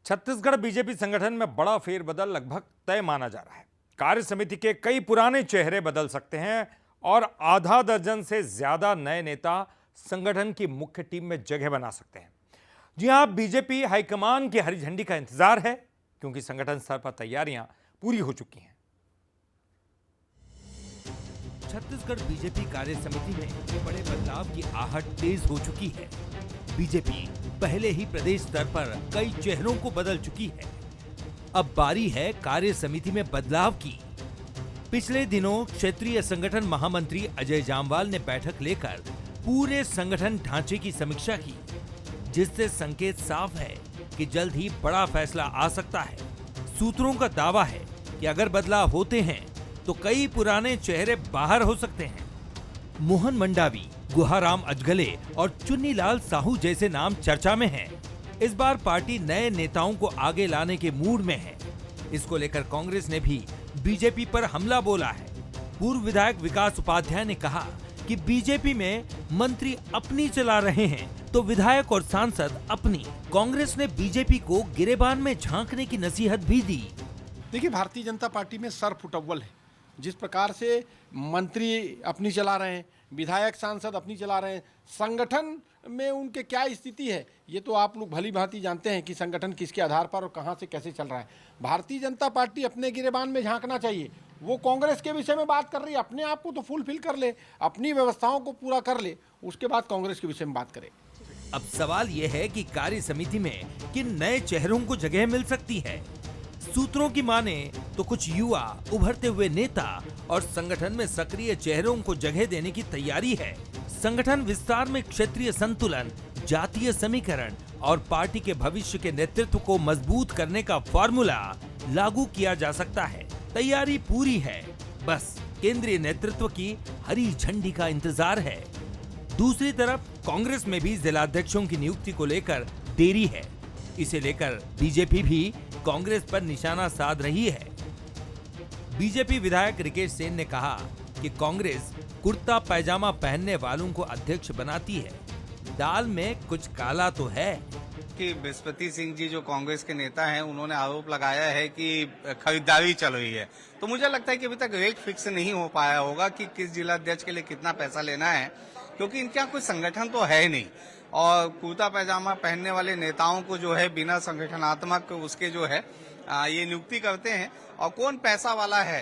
Chhattisgarh BJP संगठन में बड़ा फेरबदल लगभग तय माना जा रहा है। कार्य समिति के कई पुराने चेहरे बदल सकते हैं और आधा दर्जन से ज्यादा नए नेता संगठन की मुख्य टीम में जगह बना सकते हैं। जी हां, बीजेपी हाईकमान की हरी झंडी का इंतजार है क्योंकि संगठन स्तर पर तैयारियां पूरी हो चुकी हैं। छत्तीसगढ़ बीजेपी कार्य समिति में बड़े बदलाव की आहट तेज हो चुकी है। बीजेपी पहले ही प्रदेश स्तर पर कई चेहरों को बदल चुकी है। अब बारी है कार्य समिति में बदलाव की। पिछले दिनों क्षेत्रीय संगठन महामंत्री अजय जामवाल ने बैठक लेकर पूरे संगठन ढांचे की समीक्षा की, जिससे संकेत साफ है कि जल्द ही बड़ा फैसला आ सकता है। सूत्रों का दावा है कि अगर बदलाव होते हैं तो कई पुराने चेहरे बाहर हो सकते हैं। मोहन मंडावी, गुहाराम अजगले और चुन्नीलाल साहू जैसे नाम चर्चा में हैं। इस बार पार्टी नए नेताओं को आगे लाने के मूड में है। इसको लेकर कांग्रेस ने भी बीजेपी पर हमला बोला है। पूर्व विधायक विकास उपाध्याय ने कहा कि बीजेपी में मंत्री अपनी चला रहे हैं तो विधायक और सांसद अपनी। कांग्रेस ने बीजेपी को गिरेबान में झांकने की नसीहत भी दी। देखिए, भारतीय जनता पार्टी में सर फुटअव्वल है। जिस प्रकार से मंत्री अपनी चला रहे हैं, विधायक सांसद अपनी चला रहे हैं, संगठन में उनके क्या स्थिति है ये तो आप लोग भली भांति जानते हैं कि संगठन किसके आधार पर और कहां से कैसे चल रहा है। भारतीय जनता पार्टी अपने गिरेबान में झांकना चाहिए। वो कांग्रेस के विषय में बात कर रही है, अपने आप को तो फुलफिल कर ले, अपनी व्यवस्थाओं को पूरा कर ले, उसके बाद कांग्रेस के विषय में बात करे। अब सवाल यह है कि कार्य समिति में किन नए चेहरों को जगह मिल सकती है। सूत्रों की माने तो कुछ युवा उभरते हुए नेता और संगठन में सक्रिय चेहरों को जगह देने की तैयारी है। संगठन विस्तार में क्षेत्रीय संतुलन, जातीय समीकरण और पार्टी के भविष्य के नेतृत्व को मजबूत करने का फॉर्मूला लागू किया जा सकता है। तैयारी पूरी है, बस केंद्रीय नेतृत्व की हरी झंडी का इंतजार है। दूसरी तरफ कांग्रेस में भी जिलाध्यक्षों की नियुक्ति को लेकर देरी है। इसे लेकर बीजेपी भी कांग्रेस पर निशाना साध रही है। बीजेपी विधायक रिकेश सेन ने कहा कि कांग्रेस कुर्ता पैजामा पहनने वालों को अध्यक्ष बनाती है। दाल में कुछ काला तो है। कि बृहस्पति सिंह जी जो कांग्रेस के नेता हैं, उन्होंने आरोप लगाया है कि खरीदारी चल रही है। तो मुझे लगता है कि अभी तक रेट फिक्स नहीं हो पाया होगा कि किस जिलाध्यक्ष के लिए कितना पैसा लेना है, क्योंकि इनके यहाँ कोई संगठन तो है नहीं। और कुर्ता पैजामा पहनने वाले नेताओं को जो है बिना संगठनात्मक उसके जो है ये नियुक्ति करते हैं। और कौन पैसा वाला है,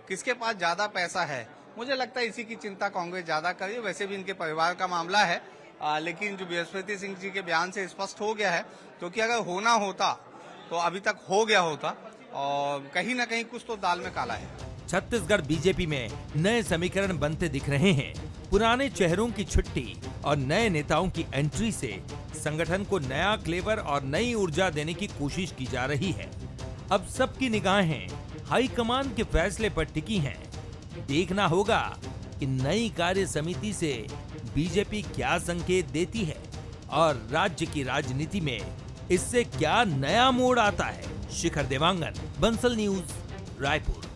किसके पास ज्यादा पैसा है, मुझे लगता है इसी की चिंता कांग्रेस ज्यादा कर रही है। वैसे भी इनके परिवार का मामला है, लेकिन जो बृहस्पति सिंह जी के बयान से स्पष्ट हो गया है, क्योंकि अगर होना होता तो अभी तक हो गया होता। और कहीं ना कहीं कुछ तो दाल में काला है। छत्तीसगढ़ बीजेपी में नए समीकरण बनते दिख रहे हैं। पुराने चेहरों की छुट्टी और नए नेताओं की एंट्री से संगठन को नया क्लेवर और नई ऊर्जा देने की कोशिश की जा रही है। अब सबकी निगाहें हाईकमान के फैसले पर टिकी हैं। देखना होगा कि नई कार्य समिति से बीजेपी क्या संकेत देती है और राज्य की राजनीति में इससे क्या नया मोड़ आता है। शिखर देवांगन, बंसल न्यूज, रायपुर।